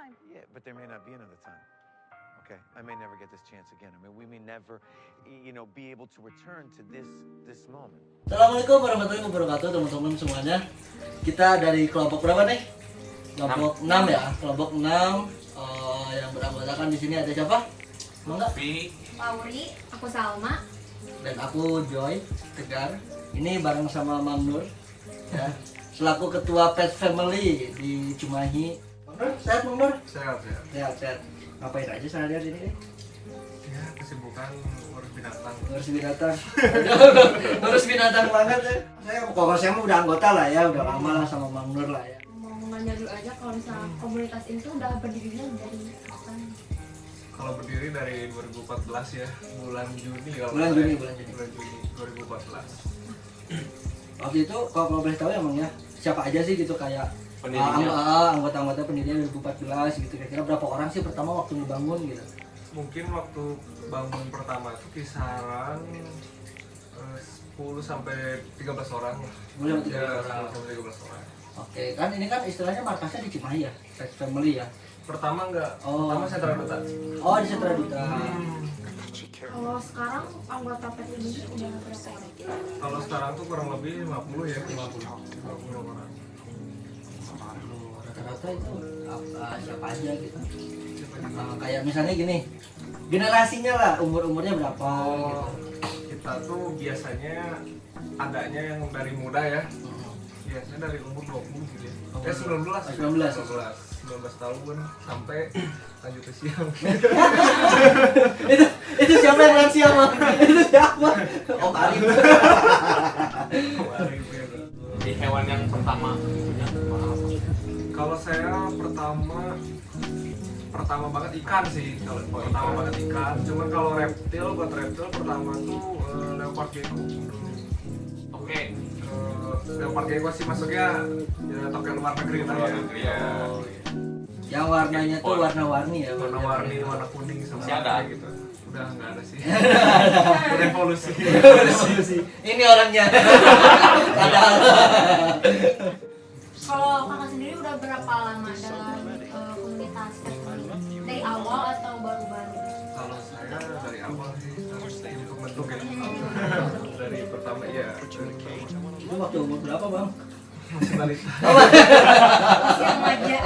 time. Yeah, but there may not be another time. Okay, I may never get this chance again. I mean, we may never, be able to return to this moment. Assalamualaikum warahmatullahi wabarakatuh teman-teman semuanya. Kita dari kelompok berapa nih? Kelompok 6 ya. Kelompok 6 yang beranggotakan di sini ada siapa? Enggak? Lauri, aku Salma. Dan aku Joy Tegar. Ini bareng sama Mang Nur ya. Selaku ketua Pet Family di Cimahi. Mang Nur, sehat Mang Nur? Sehat. Sehat. Ngapain aja sehari-hari ini? Ya, kesibukan ngurus binatang. Ngurus binatang banget ya. Saya mah udah anggota lah ya, udah lama lah sama Mang Nur lah ya. Mau nanya dulu aja kalau misalnya komunitas ini tuh udah berdirinya dari kapan? Kalau berdiri dari 2014 ya, bulan Juni kalau Bulan nggak Juni, salah ya. Bulan Juni 2014. Waktu itu kalau boleh tahu ya Mang ya, siapa aja sih gitu kayak anggota-anggota pendirinya 2014 gitu, kira-kira berapa orang sih pertama waktu dibangun gitu? Mungkin waktu bangun pertama itu kisaran 10 sampai 13 orang. 10 sampai 13 Ya, orang. 10 sampai 13 orang. Oke, kan ini kan istilahnya markasnya di Cimahi ya, Pet Family ya. Pertama enggak, Oh. pertama sentra duta. Oh, di Sentra Duta. Kalau sekarang anggota PET ini udah berapa orang? Kalau sekarang tuh kurang lebih 50 ya, 50 orang. Rata-rata itu siapa aja gitu. Kayak misalnya gini, generasinya lah, umurnya berapa gitu. Kita tuh biasanya adanya yang dari muda ya. Biasanya dari umur 20 gitu ya. 19 tahun sampai lanjut ke siang. itu siapa yang lansia Bang? Itu siapa? Om Arif. Di hewan yang pertama punya apa? Kalau saya pertama banget ikan sih. Kalau pertama banget ikan. Cuman kalau buat reptil pertama tuh leopard gecko. Oke. Leopard gecko sih masuknya ya token luar negeri lah ya. Iya. Yang warnanya tuh warna-warni ya. Warna-warni, warna kuning sama Masih ada? kayak gitu. Udah nggak ada sih. Udah evolusi. Ini orangnya. Padahal. Kalau kakak sendiri udah berapa lama dalam komunitas PET ini? Dari awal atau baru-baru? Kalau saya dari awal sih harus bentuk ya. Dari pertama ya. Itu waktu umur berapa Bang? Masih balik. Masih remaja.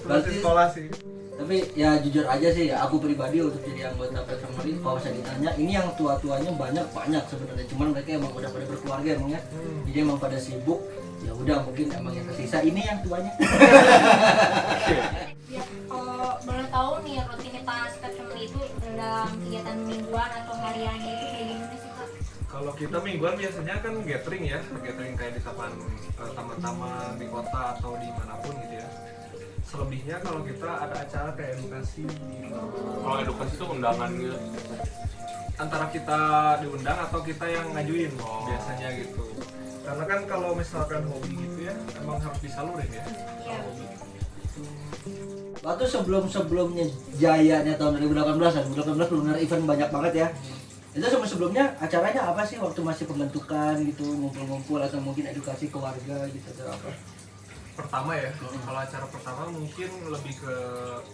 Masih sekolah sih. Tapi ya jujur aja sih ya, aku pribadi untuk jadi anggota Pet Family, kalau saya ditanya, ini yang tua-tuanya banyak sebenarnya, cuman mereka emang udah pada berkeluarga emang ya. Jadi emang pada sibuk, ya udah mungkin emang yang tersisa ini yang tuanya. Ya, kalau boleh tahu nih rutinitas PET Family itu dalam kegiatan mingguan atau hariannya itu kayak gimana sih Kak? Kalau kita mingguan biasanya kan gathering ya, gathering kayak di taman-taman di kota atau dimanapun gitu ya. Selebihnya kalau kita ada acara kayak edukasi gitu. Kalau edukasi itu undangan gitu. Antara kita diundang atau kita yang ngajuin biasanya gitu. Karena kan kalau misalkan hobi gitu ya, emang harus disalurin ya. Iya. Waktu sebelumnya jayanya tahun 2018 belum ada event banyak banget ya. Itu sebelumnya acaranya apa sih waktu masih pembentukan gitu, ngumpul-ngumpul atau mungkin edukasi keluarga gitu atau apa? Pertama ya, kalau acara pertama mungkin lebih ke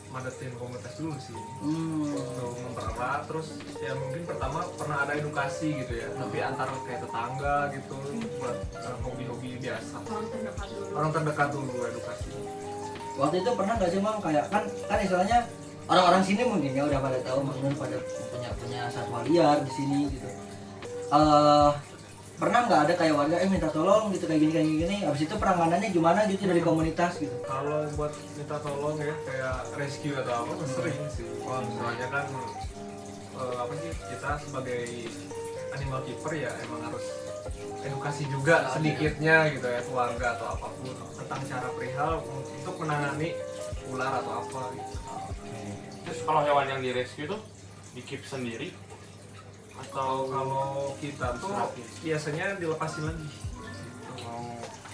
madatin komunitas dulu sih. Untuk mempererat, terus ya mungkin pertama pernah ada edukasi gitu ya, tapi antar kayak tetangga gitu buat hobi-hobi biasa. Orang terdekat dulu edukasi. Waktu itu pernah nggak sih Mang, kayak kan istilahnya orang-orang sini mungkin ya udah pada tahu Mang Nur pada punya satwa liar di sini gitu. Pernah nggak ada kayak warga minta tolong gitu kayak gini, abis itu penanganannya gimana gitu dari komunitas gitu? Kalau buat minta tolong ya kayak rescue atau apa sering sih. Soalnya kan apa sih, kita sebagai animal keeper ya emang harus edukasi juga sedikitnya gitu ya keluarga atau apapun tentang cara perihal untuk menangani ular atau apa gitu. Terus kalau hewan yang direscue tuh di keep sendiri atau Kalau kita tuh biasanya dilepasin lagi.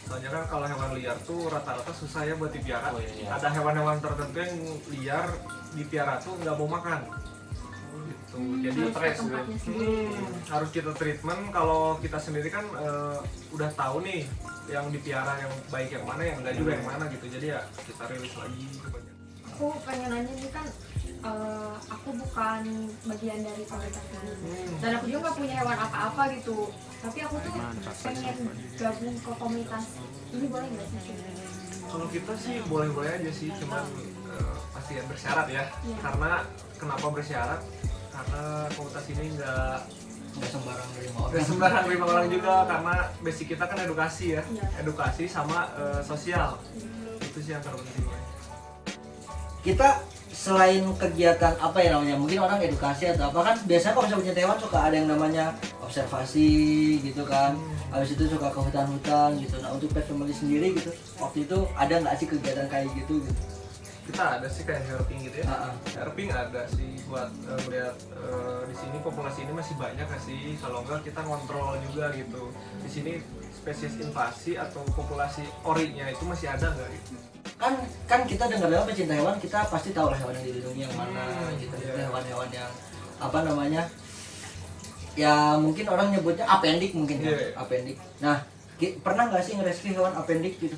Soalnya kan kalau hewan liar tuh rata-rata susah ya buat dipiara. Oh, iya. Ada hewan-hewan tertentu yang liar dipiara tuh nggak mau makan. gitu. Jadi Stres gitu. tempatnya sendiri. harus kita treatment. Kalau kita sendiri kan udah tahu nih yang dipiara yang baik yang mana, yang enggak juga yang mana gitu. Jadi ya kita rilis lagi banyak. Aku pengen nanya nih kan, aku bukan bagian dari komunitas ini dan aku juga nggak punya hewan apa-apa gitu, tapi aku tuh pengen gabung ke komunitas ini, boleh nggak sih? Kalau kita sih boleh-boleh aja sih, cuman pasti ya bersyarat ya. Iya. Karena kenapa bersyarat? Karena komunitas ini nggak sembarang dari nggak sembarang terima orang juga, karena basic kita kan edukasi ya, Iya. edukasi sama sosial. Itu sih yang terpenting ya. Kita selain kegiatan apa ya namanya, mungkin orang edukasi atau apa kan, biasanya kalau misalnya punya hewan suka ada yang namanya observasi gitu kan, habis itu suka ke hutan-hutan gitu. Nah untuk pet family sendiri gitu, waktu itu ada nggak sih kegiatan kayak gitu gitu? Kita ada sih kayak herping gitu ya. Herping ada sih buat melihat di sini populasi ini masih banyak nggak sih, kalau enggak kita kontrol juga gitu. Di sini spesies invasi atau populasi orinya itu masih ada nggak gitu. Kan kita dengar pecinta hewan, kita pasti tahu lah hewan yang dilindungi yang mana gitu. Iya. Itu hewan-hewan yang apa namanya, ya mungkin orang nyebutnya apendik mungkin ya, Iya. apendik. Nah pernah nggak sih nge-rescue hewan apendik gitu,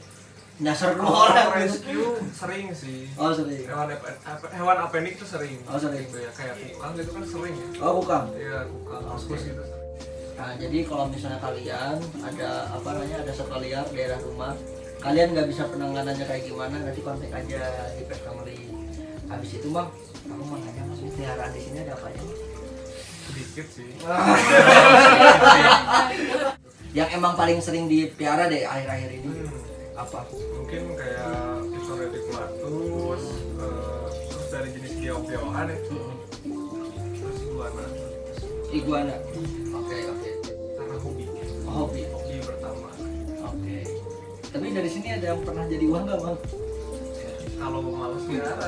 nyasar ke orang gitu? Rescue sering sih. Oh sering. Hewan apendik tuh sering. Oh, sering. Gitu ya, kayak kukang gitu kan sering ya. Oh bukan. Iya, kukang, Oke. usus gitu. Nah jadi kalau misalnya kalian ada apa namanya, ada satwa liar daerah rumah, kalian nggak bisa penanganannya kayak gimana, nanti kontak aja di Pet Family. Habis itu Bang, aku mau nanya Mas, peliharaan di sini ada apa aja? Sedikit sih. Yang emang paling sering dipiara deh akhir-akhir ini apa? Mungkin kayak Ipsoreticulus, terus dari jenis geof-geohan ya. Terus iguana. Iguana. Oke. Karena hobi. Hobi. Hobi pertama. Oke. Tapi dari sini ada yang pernah jadi uang nggak Bang? Kalau males piara.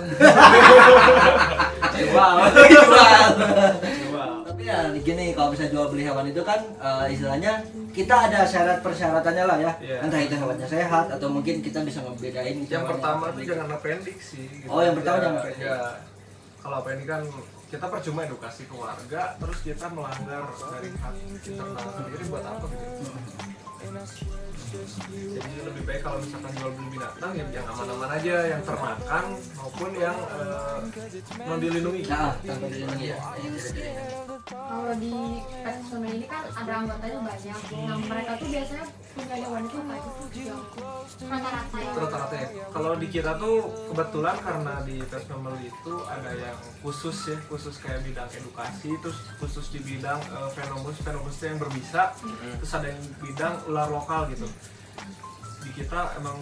Jual. Jual. Tapi ya gini, kalau bisa jual beli hewan itu kan istilahnya kita ada syarat persyaratannya lah ya. Iya. Entah itu hewannya sehat atau mungkin kita bisa ngebedain gitu. Yang hewan pertama tuh appendix. jangan appendix sih. Gitu. Oh, yang pertama Ya, jangan appendix. ya. Kalau appendix kan kita percuma edukasi ke warga, terus kita melanggar dari hak internal sendiri buat apa gitu. Jadi lebih baik kalau misalkan jual beli binatang yang aman-aman aja, yang termakan maupun yang non dilindungi. Nah, tanpa dilindungi ya. Kalau di pet family ini kan ada anggotanya banyak. Nah mereka tuh biasanya punya hewan itu nggak yang rata-rata ya. Rata-rata ya. Kalau di kita tuh kebetulan karena di Pet Family itu ada yang khusus ya, khusus kayak bidang edukasi, terus khusus di bidang Venomous itu yang berbisa, terus ada yang bidang ular lokal gitu. Di kita emang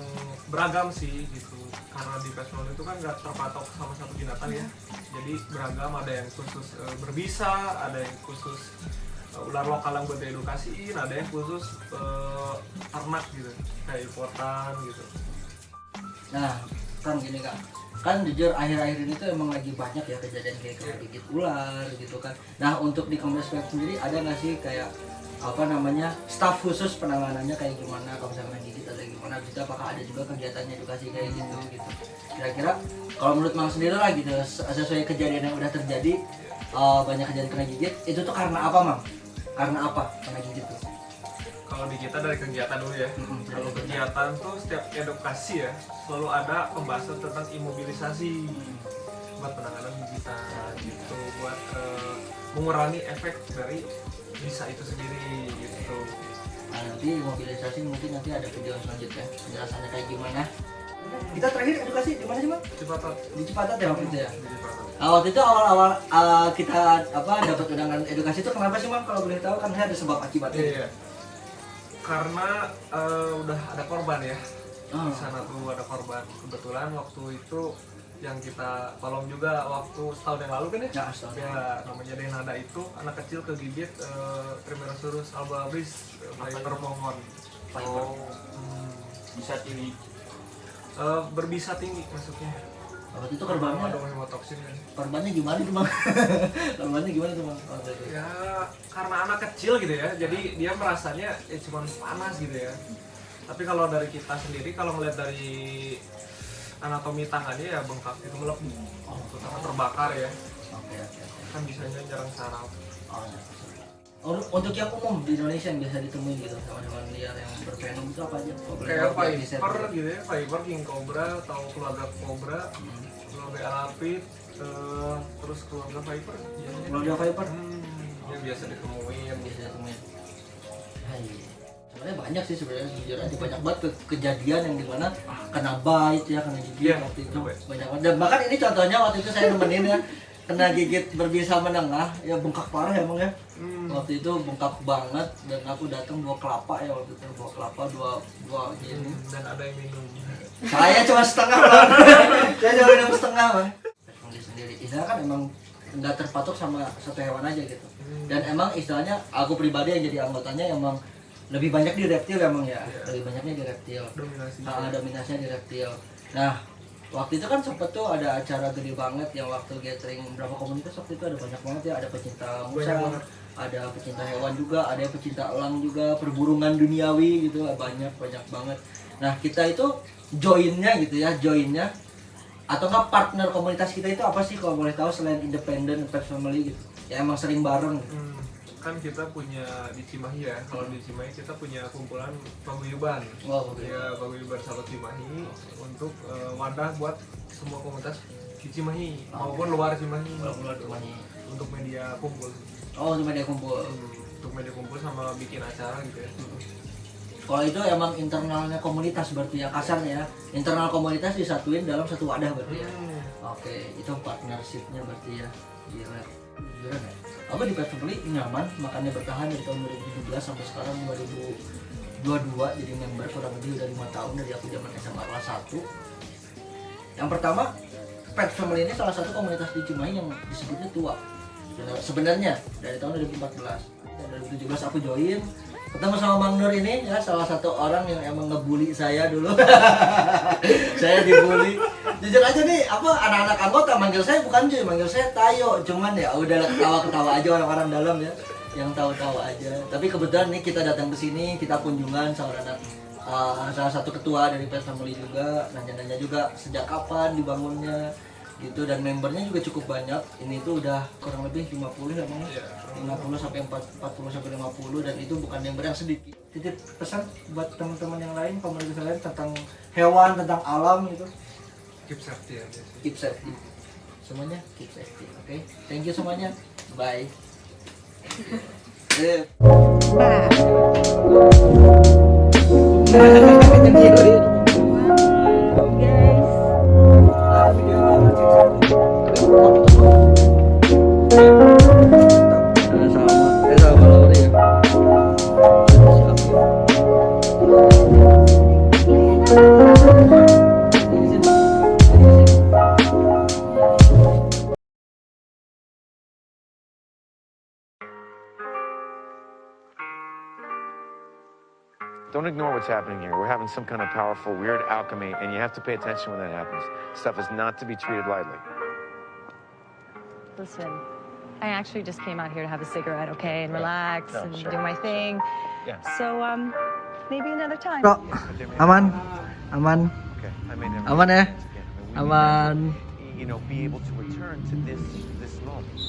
beragam sih gitu, karena di Pet Family itu kan nggak terpatok sama satu binatang ya, jadi beragam. Ada yang khusus berbisa, ada yang khusus ular lokal yang buat diedukasiin, ada yang khusus ternak gitu, kayak importan gitu. Nah, kan gini Kak. Kan jujur akhir-akhir ini tuh emang lagi banyak ya kejadian kayak kena gigit ular gitu kan. Nah, untuk di komunitas pet sendiri ada nggak sih kayak apa namanya, staf khusus penanganannya kayak gimana kalau misalnya gigit atau gimana gitu, apakah ada juga kegiatannya edukasi kayak gitu gitu. Kira-kira kalau menurut Mang sendiri lah gitu, sesuai kejadian yang udah terjadi, banyak kejadian kena gigit, itu tuh karena apa Mang? Karena apa kena gigit tuh? Kalau di kita dari kegiatan dulu ya. Kalau kegiatan tuh setiap edukasi ya selalu ada pembahasan tentang imobilisasi buat penanganan gigitan gitu, buat mengurangi efek dari bisa itu sendiri gitu. Nah, nanti mobilisasi mungkin nanti ada video selanjutnya penjelasannya kayak gimana. Kita terakhir edukasi di mana sih Bang? Cipatat. Di Cipatat ya waktu itu ya. Di Cipatat. Waktu itu awal-awal kita dapat undangan edukasi itu kenapa sih Bang, kalau boleh tahu? Kan saya ada sebab akibatnya. Iya. Karena udah ada korban ya. Oh. Di sana tuh ada korban. Kebetulan waktu itu yang kita tolong juga waktu setahun yang lalu kan ya? Ya, setahun. Ya, namanya Denada itu anak kecil kegigit Trimeresurus albabris, viper pohon. Viper. Bisa tinggi. Berbisa tinggi maksudnya. Waktu itu korbannya, Ada hemotoksin kan. korbannya gimana tuh Bang? Korbannya gimana tuh Bang? Waktu itu? Ya karena anak kecil gitu ya, jadi dia merasanya ya cuma panas gitu ya. Tapi kalau dari kita sendiri, kalau melihat dari anatomi tangannya ya bengkak itu melepuh, Oh, terutama terbakar ya, oke. kan bisanya nyerang saraf. Oh, ya. Untuk yang umum di Indonesia yang biasa ditemuin gitu hewan-hewan liar yang bervenom itu apa aja? Kalau boleh Kayak tahu, biar di-share viper juga. gitu ya, viper, king cobra atau keluarga cobra, keluarga elapid, terus keluarga viper biasanya. Keluarga viper Yang biasa ditemuin. biasa ditemuin. Hai. Sebenarnya banyak sih sebenarnya jujur aja banyak banget kejadian yang dimana kena bite ya, kena gigit Iya, waktu itu kena bite. banyak banget. Dan bahkan ini contohnya waktu itu saya nemenin ya kena gigit berbisa menengah ya bengkak parah emang ya. Waktu itu bengkak banget dan aku datang bawa kelapa ya waktu itu bawa kelapa dua gini. Dan ada yang minum. Saya cuma setengah bang. Saya cuma minum setengah bang. Personally sendiri, istilahnya kan emang nggak terpatok sama satu hewan aja gitu. Dan emang istilahnya aku pribadi yang jadi anggotanya emang lebih banyak di reptil emang ya. Iya. Lebih banyaknya di reptil. Dominasi. Dominasinya di reptil. Nah waktu itu kan sempet tuh ada acara gede banget yang waktu gathering berapa komunitas waktu itu ada banyak banget ya, ada pecinta Banyak musang, banget. ada pecinta hewan juga, ada yang pecinta elang juga, perburungan duniawi gitu, banyak banget. Nah kita itu joinnya gitu ya, joinnya atau nggak partner komunitas kita itu apa sih kalau boleh tahu selain independent pet family gitu? Ya emang sering bareng. Gitu. Kan kita punya di Cimahi ya, kalau di Cimahi kita punya kumpulan paguyuban. Oh, oke. Ya, paguyuban sahabat Cimahi untuk wadah buat semua komunitas di Cimahi maupun luar Cimahi. Luar Cimahi. Untuk media kumpul. Oh cuma dia kumpul. Untuk media kumpul sama bikin acara gitu ya. Kalau itu emang internalnya komunitas berarti ya kasarnya ya. Internal komunitas disatuin dalam satu wadah berarti ya. Oke, itu partnershipnya berarti ya. Gila. Gila ya. Aku di Pet Family nyaman, makanya bertahan dari tahun 2017 sampai sekarang 2022 jadi member kurang lebih udah 5 tahun dari aku zaman SMA kelas 1. Yang pertama, Pet Family ini salah satu komunitas di Cimahi yang disebutnya tua. Sebenarnya dari tahun 2014. Dan 2017 aku join, ketemu sama Mang Nur ini ya, salah satu orang yang emang ngebully saya dulu. Saya dibully. Jujur aja nih, apa anak-anak anggota manggil saya bukan cuy, manggil saya Tayo. Cuman ya udah ketawa-ketawa aja orang-orang dalam ya, yang tahu-tahu aja. Tapi kebetulan nih kita datang ke sini, kita kunjungan sama anak salah satu ketua dari Pet Family juga, nanya-nanya juga sejak kapan dibangunnya gitu, dan membernya juga cukup banyak. Ini tuh udah kurang lebih 50 ya bang, 50 sampai 40 sampai 50, dan itu bukan member yang sedikit. Titip pesan buat teman-teman yang lain, komunitas lain tentang hewan, tentang alam gitu. Keep safety ya. Keep safety. Semuanya keep safety. Oke. Thank you semuanya. Bye. Don't ignore what's happening here. We're having some kind of powerful, weird alchemy, and you have to pay attention when that happens. Stuff is not to be treated lightly. Listen, I actually just came out here to have a cigarette, okay, and relax and do my thing. Yeah. So, maybe another time. Bro, aman, aman, Okay. I may never aman ya, get this again. I mean, we may aman. never, you know, be able to return to this moment.